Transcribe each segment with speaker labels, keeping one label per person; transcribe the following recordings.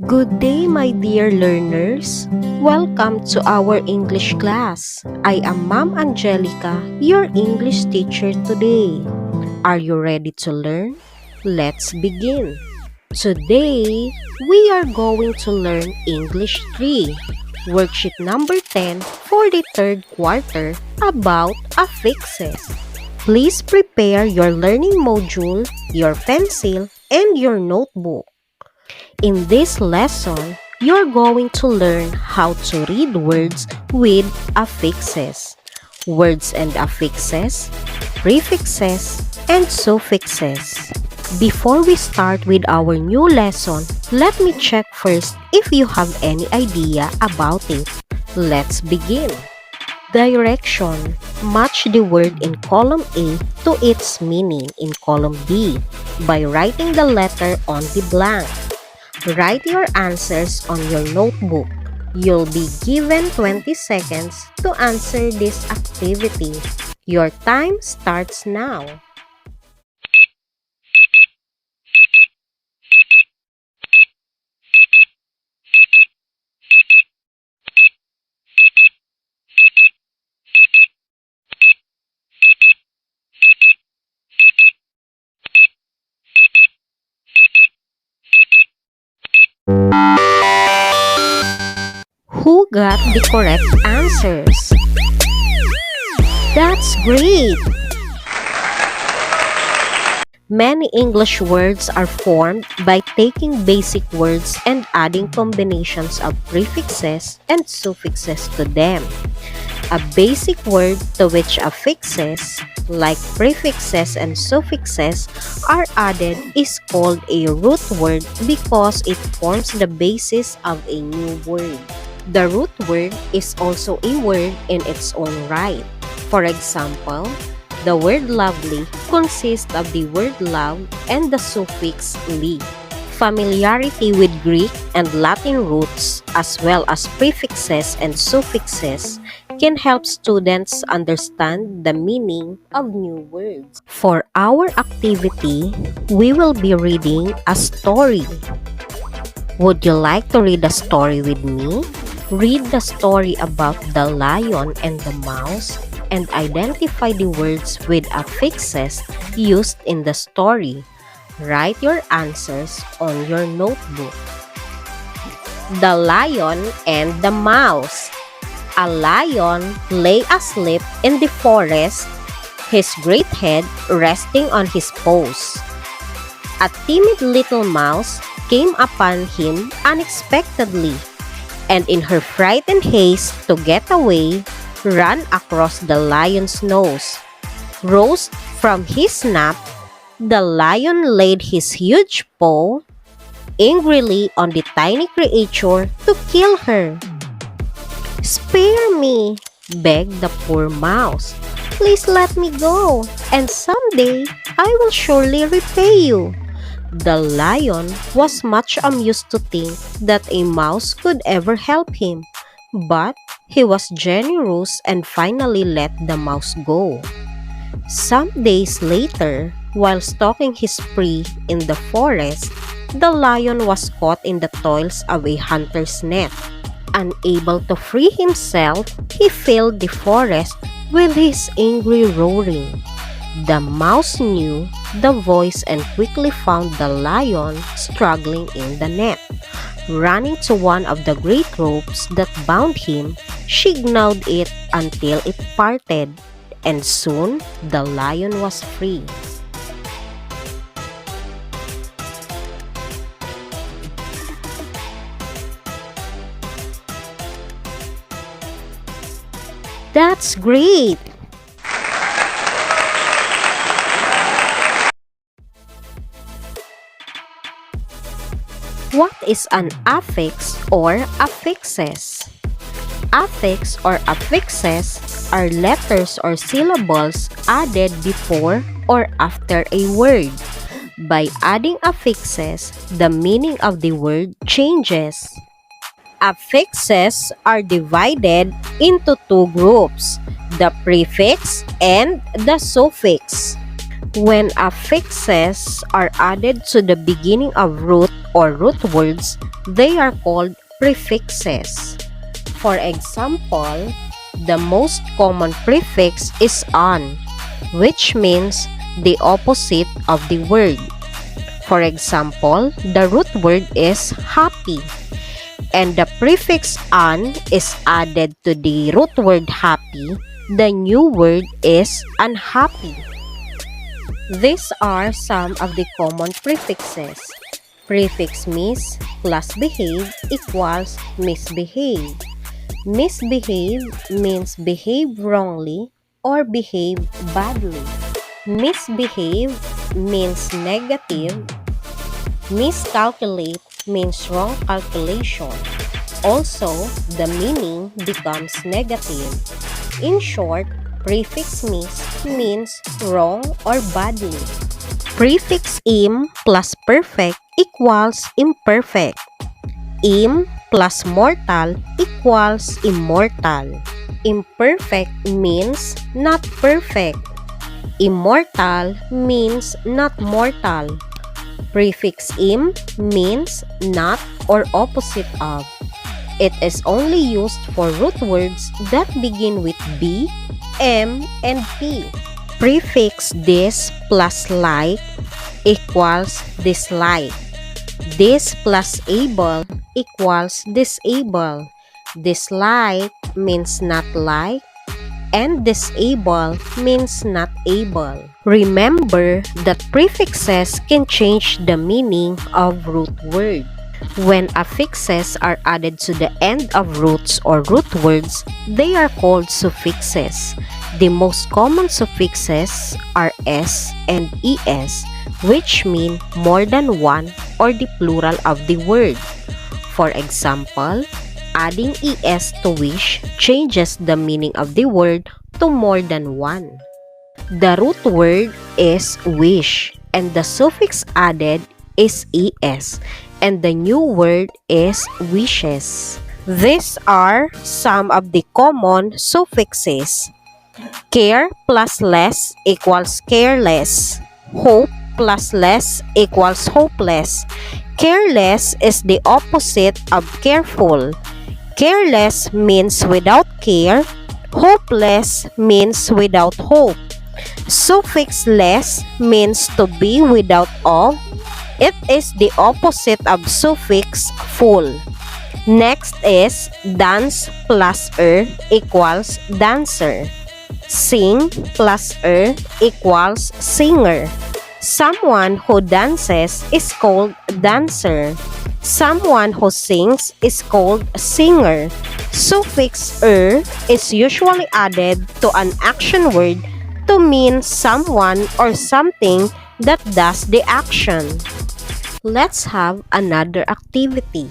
Speaker 1: Good day, my dear learners. Welcome to our English class. I am Ma'am Angelica, your English teacher today. Are you ready to learn? Let's begin. Today, we are going to learn English 3, worksheet number 10 for the third quarter about affixes. Please prepare your learning module, your pencil, and your notebook. In this lesson, you're going to learn how to read words with affixes, words and affixes, prefixes, and suffixes. Before we start with our new lesson, let me check first if you have any idea about it. Let's begin. Direction. Match the word in column A to its meaning in column B by writing the letter on the blank. Write your answers on your notebook. You'll be given 20 seconds to answer this activity. Your time starts now. Who got the correct answers? That's great! Many English words are formed by taking basic words and adding combinations of prefixes and suffixes to them. A basic word to which affixes, like prefixes and suffixes, are added is called a root word because it forms the basis of a new word. The root word is also a word in its own right. For example, the word lovely consists of the word love and the suffix "ly." Familiarity with Greek and Latin roots, as well as prefixes and suffixes, can help students understand the meaning of new words. For our activity, we will be reading a story. Would you like to read a story with me? Read the story about the lion and the mouse and identify the words with affixes used in the story. Write your answers on your notebook. The Lion and the Mouse. A lion lay asleep in the forest, his great head resting on his paws. A timid little mouse came upon him unexpectedly, and in her frightened haste to get away, ran across the lion's nose. Roused from his nap, the lion laid his huge paw angrily on the tiny creature to kill her. "Spare me," begged the poor mouse. "Please let me go, and someday I will surely repay you." The lion was much amused to think that a mouse could ever help him, but he was generous and finally let the mouse go. Some days later, while stalking his prey in the forest, the lion was caught in the toils of a hunter's net. Unable to free himself, he filled the forest with his angry roaring. The mouse knew the voice and quickly found the lion struggling in the net. Running to one of the great ropes that bound him, she gnawed it until it parted, and soon the lion was free. That's great! What is an affix or affixes? Affix or affixes are letters or syllables added before or after a word. By adding affixes, the meaning of the word changes. Affixes are divided into two groups, the prefix and the suffix. When affixes are added to the beginning of root or root words, they are called prefixes. For example, the most common prefix is "an", which means the opposite of the word. For example, the root word is happy, and the prefix "an" is added to the root word happy. The new word is unhappy. These are some of the common prefixes. Prefix mis plus behave equals misbehave. Misbehave means behave wrongly or behave badly. Misbehave means negative. Miscalculate means wrong calculation. Also, the meaning becomes negative. In short, prefix mis means wrong or badly. Prefix im plus perfect equals imperfect. Im plus mortal equals immortal. Imperfect means not perfect. Immortal means not mortal. Prefix im means not or opposite of. It is only used for root words that begin with B, M, and P. Prefix dis plus like equals dislike. Dis plus able equals disable. Dislike means not like, and disable means not able. Remember that prefixes can change the meaning of root word. When affixes are added to the end of roots or root words, they are called suffixes. The most common suffixes are s and es, which mean more than one or the plural of the word. For example, adding es to wish changes the meaning of the word to more than one. The root word is wish, and the suffix added is es, and the new word is wishes. These are some of the common suffixes. Care plus less equals careless. Hope plus less equals hopeless. Careless is the opposite of careful. Careless means without care. Hopeless means without hope. Suffix less means to be without of. It is the opposite of suffix full. Next is dance plus equals dancer. Sing plus equals singer. Someone who dances is called dancer. Someone who sings is called singer. Suffix is usually added to an action word to mean someone or something that does the action. Let's have another activity.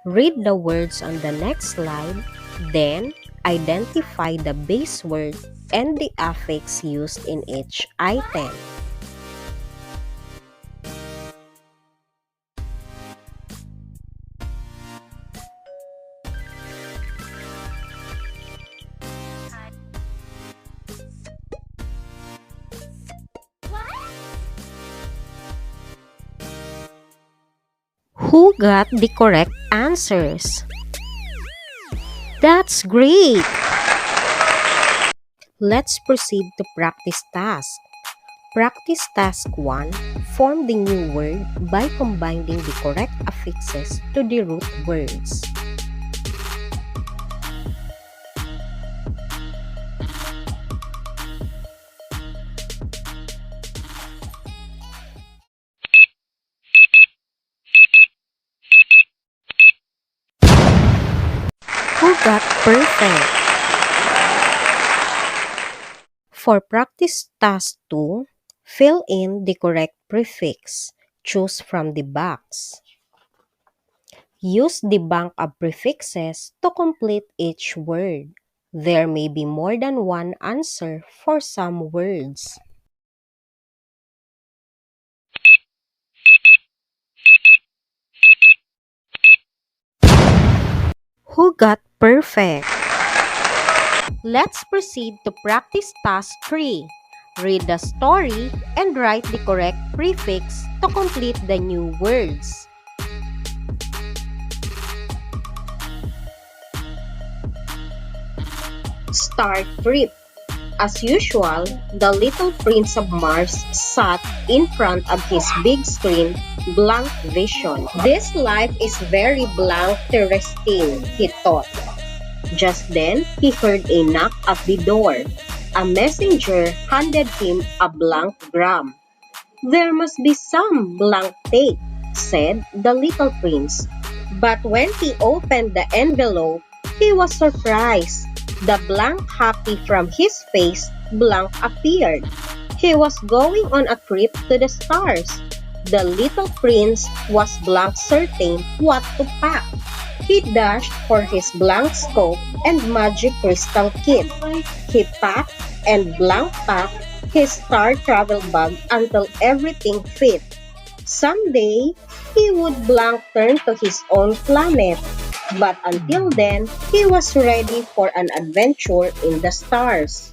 Speaker 1: Read the words on the next slide, then identify the base word and the affix used in each item. Who got the correct answers? That's great! Let's proceed to practice task. Practice task 1. Form the new word by combining the correct affixes to the root words. Who got perfect? For practice task 2, fill in the correct prefix. Choose from the box. Use the bank of prefixes to complete each word. There may be more than one answer for some words. Who got perfect? Let's proceed to practice task 3. Read the story and write the correct prefix to complete the new words. Start trip. As usual, the little Prince of Mars sat in front of his big screen, blank vision. This life is very blank interesting, he thought. Just then, he heard a knock at the door. A messenger handed him a blank gram. "There must be some blank tape," said the little prince. But when he opened the envelope, he was surprised. The blank happy from his face blank appeared. He was going on a trip to the stars. The little prince was blank certain what to pack. He dashed for his blank scope and magic crystal kit. He packed and blank packed his star travel bag until everything fit. Someday, he would blank turn to his own planet. But until then, he was ready for an adventure in the stars.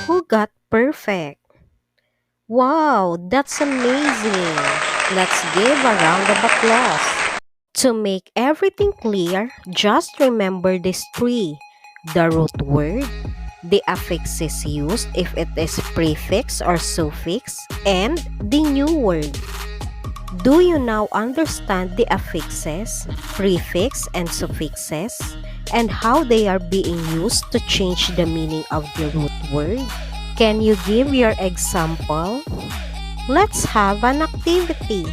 Speaker 1: Who got perfect? Wow, that's amazing! Let's give a round of applause. To make everything clear, just remember these three: the root word, the affixes used if it is prefix or suffix, and the new word. Do you now understand the affixes, prefix, and suffixes, and how they are being used to change the meaning of the root word? Can you give your example? Let's have an activity.